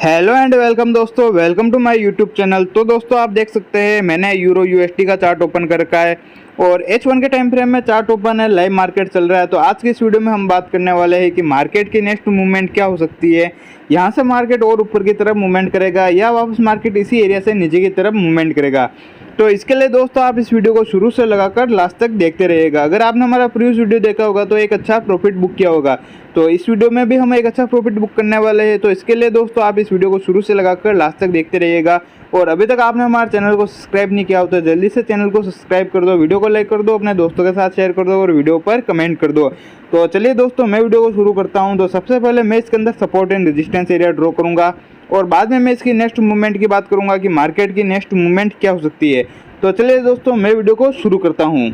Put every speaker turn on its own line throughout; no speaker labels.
Hello and welcome दोस्तों, welcome to my YouTube channel. तो दोस्तों आप देख सकते हैं मैंने यूरो यूएसडी का चार्ट ओपन कर रखा है और H1 के टाइम फ्रेम में चार्ट ओपन है, लाइव मार्केट चल रहा है। तो आज की इस वीडियो में हम बात करने वाले हैं कि मार्केट की नेक्स्ट मूवमेंट क्या हो सकती है। यहाँ से मार्केट और ऊपर की तरफ मूवमेंट करेगा या वापस मार्केट इसी एरिया से नीचे की तरफ मूवमेंट करेगा। तो इसके लिए दोस्तों आप इस वीडियो को शुरू से लगाकर लास्ट तक देखते रहिएगा। अगर आपने हमारा प्रीवियस वीडियो देखा होगा तो एक अच्छा प्रॉफिट बुक किया होगा, तो इस वीडियो में भी हम एक अच्छा प्रॉफिट बुक करने वाले हैं। तो इसके लिए दोस्तों आप इस वीडियो को शुरू से लगाकर लास्ट तक देखते रहिएगा। और अभी तक आपने हमारे चैनल को सब्सक्राइब नहीं किया हो तो जल्दी से चैनल को सब्सक्राइब कर दो, वीडियो को लाइक कर दो, अपने दोस्तों के साथ शेयर कर दो और वीडियो पर कमेंट कर दो। तो चलिए दोस्तों मैं वीडियो को शुरू करता हूँ। तो सबसे पहले मैं इसके अंदर support and resistance area draw करूँगा और बाद में मैं इसकी नेक्स्ट मूवमेंट की बात करूँगा कि मार्केट की नेक्स्ट मूवमेंट क्या हो सकती है। तो चलिए दोस्तों मैं वीडियो को शुरू करता हूँ।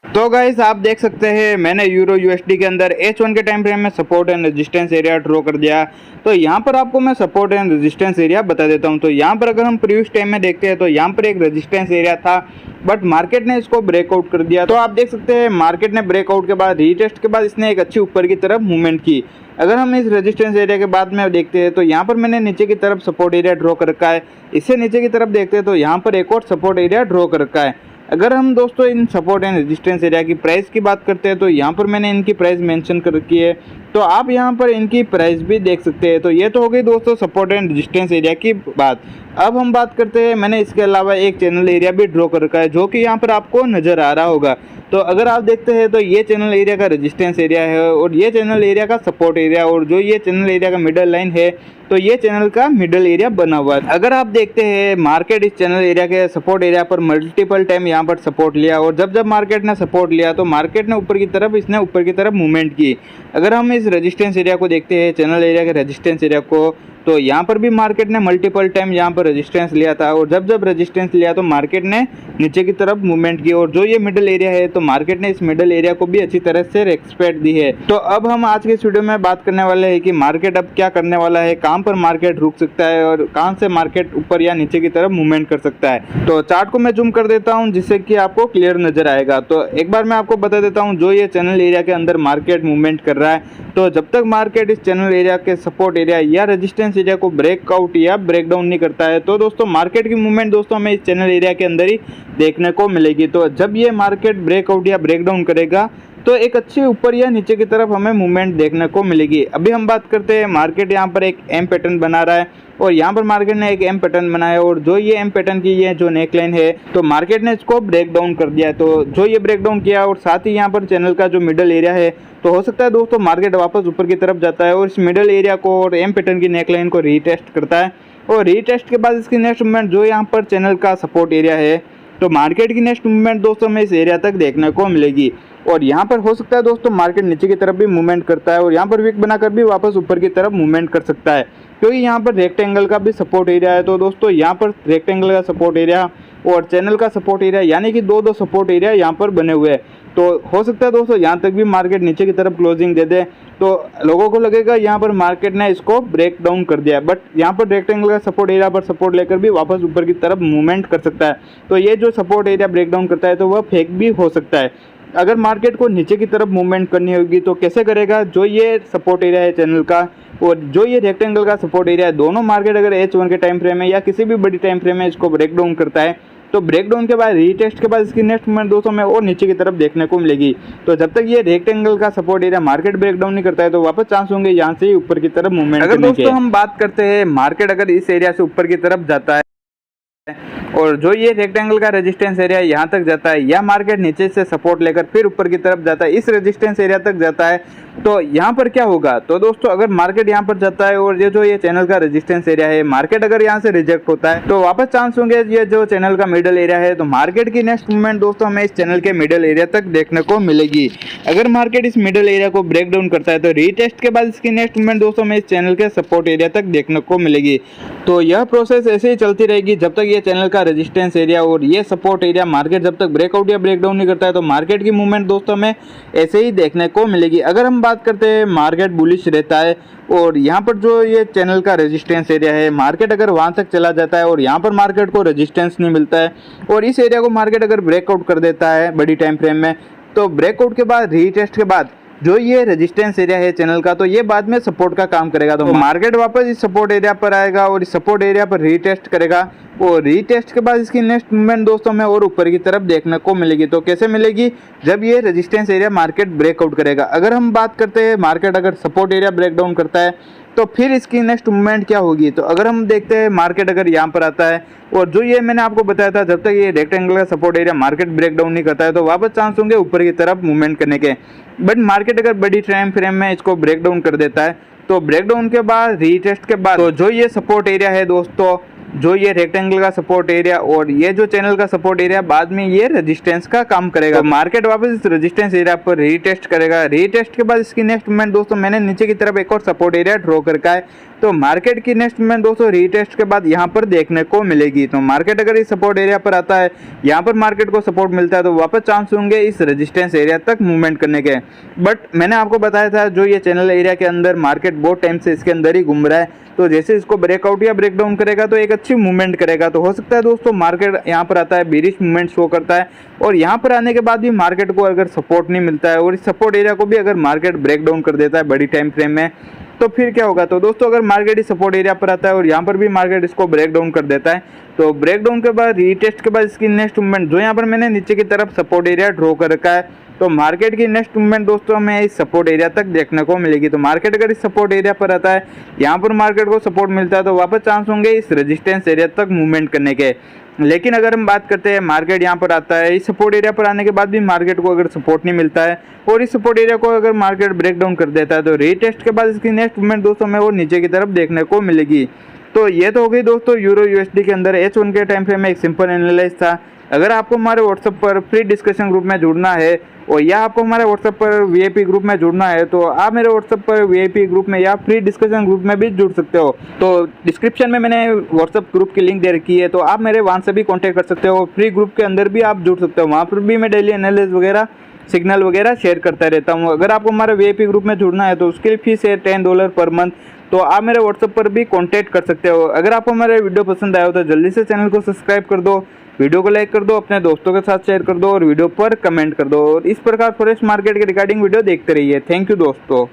तो गाइस आप देख सकते हैं मैंने यूरो यूएसडी के अंदर H1 के टाइम फ्रेम में support and resistance area draw कर दिया। तो यहाँ पर आपको मैं सपोर्ट एंड रेजिस्टेंस एरिया बता देता हूँ। तो यहाँ पर अगर हम प्रीवियस टाइम में देखते हैं तो यहाँ पर एक रेजिस्टेंस एरिया था, बट मार्केट ने इसको ब्रेकआउट कर दिया। तो आप देख सकते हैं मार्केट ने ब्रेकआउट के बाद रीटेस्ट के बाद इसने एक अच्छी ऊपर की तरफ मूवमेंट की। अगर हम इस रेजिस्टेंस एरिया के बाद में देखते हैं तो यहाँ पर मैंने नीचे की तरफ सपोर्ट एरिया ड्रॉ कर रखा है। इससे नीचे की तरफ देखते हैं तो यहाँ पर एक और सपोर्ट एरिया ड्रॉ कर रखा है। अगर हम दोस्तों इन सपोर्ट एंड रेजिस्टेंस एरिया की प्राइस की बात करते हैं तो यहाँ पर मैंने इनकी प्राइस मेंशन कर रखी है, तो आप यहाँ पर इनकी प्राइस भी देख सकते हैं। तो ये तो हो गई दोस्तों सपोर्ट एंड रेजिस्टेंस एरिया की बात। अब हम बात करते हैं, मैंने इसके अलावा एक चैनल एरिया भी ड्रॉ कर रखा है जो कि यहाँ पर आपको नज़र आ रहा होगा। तो अगर आप देखते हैं तो ये चैनल एरिया का रेजिस्टेंस एरिया है और ये चैनल एरिया का सपोर्ट एरिया, और जो ये चैनल एरिया का मिडल लाइन है तो ये चैनल का मिडल एरिया बना हुआ है। अगर आप देखते हैं मार्केट इस चैनल एरिया के सपोर्ट एरिया पर मल्टीपल टाइम यहाँ पर सपोर्ट लिया और जब मार्केट ने सपोर्ट लिया तो मार्केट ने ऊपर की तरफ इसने ऊपर की तरफ मूवमेंट की। अगर हम इस रेजिस्टेंस एरिया को देखते हैं, चैनल एरिया के रेजिस्टेंस एरिया को, तो यहाँ पर भी मार्केट ने मल्टीपल टाइम यहाँ पर रेजिस्टेंस लिया था और जब रेजिस्टेंस लिया तो मार्केट ने नीचे की तरफ मूवमेंट की। और जो ये मिडल एरिया है तो मार्केट ने इस मिडल एरिया को भी अच्छी तरह से रेस्पेक्ट दी है। तो अब हम आज के इस वीडियो में बात करने वाले हैं कि मार्केट अब क्या करने वाला है, कहाँ पर मार्केट रुक सकता है और कहाँ से मार्केट ऊपर या नीचे की तरफ मूवमेंट कर सकता है। तो चार्ट को मैं जूम कर देता हूँ जिससे कि आपको क्लियर नजर आएगा। तो एक बार मैं आपको बता देता हूँ, जो ये चैनल एरिया के अंदर मार्केट मूवमेंट कर रहा है तो जब तक मार्केट इस चैनल एरिया के सपोर्ट एरिया या रेजिस्टेंस एरिया को ब्रेकआउट या ब्रेकडाउन नहीं करता है तो दोस्तों मार्केट की मूवमेंट दोस्तों हमें इस चैनल एरिया के अंदर ही देखने को मिलेगी। तो जब ये मार्केट ब्रेकआउट या ब्रेकडाउन करेगा तो एक अच्छी ऊपर या नीचे की तरफ हमें मूवमेंट देखने को मिलेगी। अभी हम बात करते हैं, मार्केट यहाँ पर एक एम पैटर्न बना रहा है और यहाँ पर मार्केट ने एक एम पैटर्न बनाया और जो ये एम पैटर्न की ये जो नेकलाइन है तो मार्केट ने इसको ब्रेक डाउन कर दिया। तो जो ये ब्रेक डाउन किया और साथ ही यहाँ पर चैनल का जो मिडल एरिया है तो हो सकता है दोस्तों मार्केट वापस ऊपर की तरफ जाता है और इस मिडल एरिया को और एम पैटर्न की नेकलाइन को रीटेस्ट करता है और रीटेस्ट के बाद इसकी नेक्स्ट मूवमेंट जो यहाँ पर चैनल का सपोर्ट एरिया है तो मार्केट की नेक्स्ट मूवमेंट दोस्तों हमें इस एरिया तक देखने को मिलेगी। और यहाँ पर हो सकता है दोस्तों मार्केट नीचे की तरफ भी मूवमेंट करता है और यहाँ पर वीक बनाकर भी वापस ऊपर की तरफ मूवमेंट कर सकता है, क्योंकि यहाँ पर रेक्टेंगल का भी सपोर्ट एरिया है। तो दोस्तों यहाँ पर रेक्टेंगल का सपोर्ट एरिया और चैनल का सपोर्ट एरिया यानी कि दो सपोर्ट एरिया यहाँ पर बने हुए हैं। तो हो सकता है दोस्तों यहाँ तक भी मार्केट नीचे की तरफ क्लोजिंग दे दे तो लोगों को लगेगा यहाँ पर मार्केट ने इसको ब्रेक डाउन कर दिया है, बट यहाँ पर रेक्टेंगल का सपोर्ट एरिया पर सपोर्ट लेकर भी वापस ऊपर की तरफ मूवमेंट कर सकता है। तो ये जो सपोर्ट एरिया ब्रेक डाउन करता है तो वह फेक भी हो सकता है। अगर मार्केट को नीचे की तरफ मूवमेंट करनी होगी तो कैसे करेगा, जो ये सपोर्ट एरिया है चैनल का और जो ये रेक्टेंगल का सपोर्ट एरिया है, दोनों मार्केट अगर H1 के टाइम फ्रेम में या किसी भी बड़ी टाइम फ्रेम में इसको ब्रेक डाउन करता है तो ब्रेक डाउन के बाद रीटेस्ट के बाद इसकी नेक्स्ट मूवमेंट दोस्तों में और नीचे की तरफ देखने को मिलेगी। तो जब तक ये रेक्टेंगल का support area market break down नहीं करता है तो वापस चांस होंगे यहाँ से ऊपर की तरफ मूवमेंट करने के। अगर दोस्तों हम बात करते हैं मार्केट अगर इस एरिया से ऊपर की तरफ जाता है और जो ये रेक्टेंगल का रेजिस्टेंस एरिया यहाँ तक जाता है या मार्केट नीचे से सपोर्ट लेकर फिर ऊपर की तरफ जाता है, इस रेजिस्टेंस एरिया तक जाता है, तो यहाँ पर क्या होगा। तो दोस्तों अगर मार्केट यहाँ पर जाता है और ये जो ये चैनल का रेजिस्टेंस एरिया है मार्केट अगर यहाँ से रिजेक्ट होता है तो वापस चांस होंगे ये जो चैनल का मिडल एरिया है तो मार्केट की नेक्स्ट मूवमेंट दोस्तों हमें इस चैनल के मिडल एरिया तक देखने को मिलेगी। अगर मार्केट इस मिडल एरिया को ब्रेक डाउन करता है तो रीटेस्ट के बाद इसकी नेक्स्ट मूवमेंट दोस्तों हमें इस चैनल के सपोर्ट एरिया तक देखने को मिलेगी। तो यह प्रोसेस ऐसे ही चलती रहेगी जब तक ये ये चैनल का रेजिस्टेंस एरिया और ये सपोर्ट एरिया मार्केट जब तक ब्रेकआउट या ब्रेकडाउन नहीं करता है तो मार्केट की मूवमेंट दोस्तों हमें ऐसे ही देखने को मिलेगी। अगर हम बात करते हैं मार्केट बुलिश रहता है और यहाँ पर जो ये चैनल का रेजिस्टेंस एरिया है, मार्केट अगर वहाँ तक चला जाता है और यहाँ पर मार्केट को रेजिस्टेंस नहीं मिलता है और इस एरिया को मार्केट अगर ब्रेकआउट कर देता है बड़ी टाइम फ्रेम में, तो ब्रेकआउट के बाद रीटेस्ट के बाद जो ये रेजिस्टेंस एरिया है चैनल का, तो ये बाद में सपोर्ट का काम करेगा। तो मार्केट वापस इस सपोर्ट एरिया पर आएगा और इस सपोर्ट एरिया पर रीटेस्ट करेगा और रीटेस्ट के बाद इसकी नेक्स्ट मूवमेंट दोस्तों में और ऊपर की तरफ देखने को मिलेगी। तो कैसे मिलेगी? जब ये रेजिस्टेंस एरिया मार्केट ब्रेकआउट करेगा। अगर हम बात करते हैं मार्केट अगर सपोर्ट एरिया ब्रेकडाउन करता है तो फिर इसकी नेक्स्ट मूवमेंट क्या होगी? तो अगर हम देखते हैं मार्केट अगर यहाँ पर आता है और जो ये मैंने आपको बताया था जब तक ये रेक्टेंगल का सपोर्ट एरिया मार्केट ब्रेकडाउन नहीं करता है तो वापस चांस होंगे ऊपर की तरफ मूवमेंट करने के। बट मार्केट अगर बड़ी टाइम फ्रेम में इसको ब्रेकडाउन कर देता है तो ब्रेकडाउन के बाद रीटेस्ट के बाद तो जो ये सपोर्ट एरिया है दोस्तों, जो ये रेक्टेंगल का सपोर्ट एरिया और ये जो चैनल का सपोर्ट एरिया, बाद में ये रेजिस्टेंस का काम करेगा। तो मार्केट वापस इस रेजिस्टेंस एरिया पर रीटेस्ट करेगा। रीटेस्ट के बाद इसकी नेक्स्ट मूवमेंट दोस्तों मैंने नीचे की तरफ एक और सपोर्ट एरिया ड्रॉ कर रखा है। तो मार्केट की नेक्स्ट मूवमेंट दोस्तों रीटेस्ट के बाद यहाँ पर देखने को मिलेगी। तो मार्केट अगर इस सपोर्ट एरिया पर आता है, यहाँ पर मार्केट को सपोर्ट मिलता है तो वापस चांस होंगे इस रेजिस्टेंस एरिया तक मूवमेंट करने के। बट मैंने आपको बताया था जो ये चैनल एरिया के अंदर मार्केट बहुत टाइम से इसके अंदर ही घूम रहा है, तो जैसे इसको ब्रेकआउट या ब्रेकडाउन करेगा तो एक अच्छी मूवमेंट करेगा। तो हो सकता है दोस्तों मार्केट यहाँ पर आता है, बेरिश मूवमेंट शो करता है और यहाँ पर आने के बाद भी मार्केट को अगर सपोर्ट नहीं मिलता है और इस सपोर्ट एरिया को भी अगर मार्केट ब्रेकडाउन कर देता है बड़ी टाइम फ्रेम में, तो फिर क्या होगा? तो दोस्तों अगर मार्केट इस सपोर्ट एरिया पर आता है और यहाँ पर भी मार्केट इसको ब्रेकडाउन कर देता है तो ब्रेकडाउन के बाद रीटेस्ट के बाद इसकी नेक्स्ट मूवमेंट जो यहाँ पर मैंने नीचे की तरफ सपोर्ट एरिया ड्रॉ कर रखा है, तो मार्केट की नेक्स्ट मूवमेंट दोस्तों हमें इस सपोर्ट एरिया तक देखने को मिलेगी। तो मार्केट अगर इस सपोर्ट एरिया पर आता है, यहाँ पर मार्केट को सपोर्ट मिलता है तो वापस चांस होंगे इस रेजिस्टेंस एरिया तक मूवमेंट करने के। लेकिन अगर हम बात करते हैं मार्केट यहाँ पर आता है, इस सपोर्ट एरिया पर आने के बाद भी मार्केट को अगर सपोर्ट नहीं मिलता है और इस सपोर्ट एरिया को अगर मार्केट ब्रेकडाउन कर देता है तो रीटेस्ट के बाद इसकी नेक्स्ट मूवमेंट दोस्तों हमें वो नीचे की तरफ देखने को मिलेगी। तो ये तो हो गई दोस्तों यूरो यूएसडी के अंदर H1 के टाइम फ्रेम में एक सिंपल एनालिसिस था। अगर आपको हमारे व्हाट्सएप पर फ्री डिस्कशन ग्रुप में जुड़ना है और या आपको हमारे व्हाट्सएप पर वीआईपी ग्रुप में जुड़ना है तो आप मेरे व्हाट्सएप पर वीआईपी ग्रुप में या फ्री डिस्कशन ग्रुप में भी जुड़ सकते हो। तो डिस्क्रिप्शन में मैंने व्हाट्सएप ग्रुप की लिंक दे रखी है, तो आप मेरे वहाँ से भी कॉन्टैक्ट कर सकते हो। फ्री ग्रुप के अंदर भी आप जुड़ सकते हो, वहाँ पर भी मैं डेली एनालिसिस वगैरह सिग्नल वगैरह शेयर करता रहता हूँ। अगर आपको हमारे वीआईपी ग्रुप में जुड़ना है तो उसकी फीस है $10 पर मंथ। तो आप मेरे व्हाट्सएप पर भी कांटेक्ट कर सकते हो। अगर आपको हमारा वीडियो पसंद आया हो तो जल्दी से चैनल को सब्सक्राइब कर दो, वीडियो को लाइक कर दो, अपने दोस्तों के साथ शेयर कर दो और वीडियो पर कमेंट कर दो। और इस प्रकार फॉरेक्स मार्केट के रिगार्डिंग वीडियो देखते रहिए। थैंक यू दोस्तों।